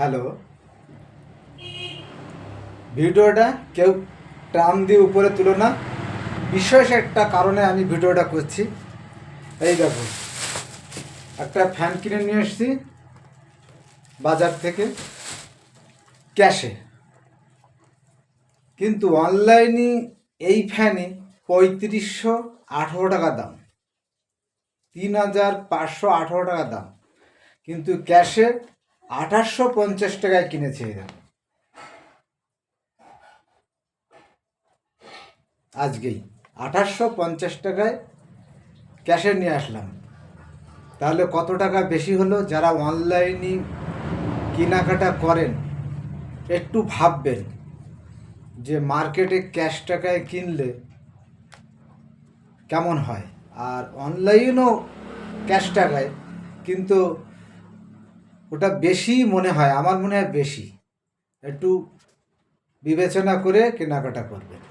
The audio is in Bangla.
হ্যালো, ভিডিওটা কেউ টান দিয়ে উপরে তুলো না। বিশেষ একটা কারণে আমি ভিডিওটা করছি। এই দেখো, একটা ফ্যান কিনে নিয়ে এসেছি বাজার থেকে ক্যাশে, কিন্তু অনলাইনে এই ফ্যানে 3518 টাকা দাম, 3518 টাকা দাম, কিন্তু ক্যাশে 2850 টাকায় কিনেছি। এই দেখো, আজকেই 2850 টাকায় ক্যাশে নিয়ে আসলাম। তাহলে কত টাকা বেশি হলো? যারা অনলাইনে কেনাকাটা করেন একটু ভাববেন যে মার্কেটে ক্যাশ টাকায় কিনলে কেমন হয়, আর অনলাইনও ক্যাশ টাকায়, কিন্তু ওটা বেশি মনে হয়, আমার মনে হয় বেশি। একটু বিবেচনা করে কেনাকাটা করবেন।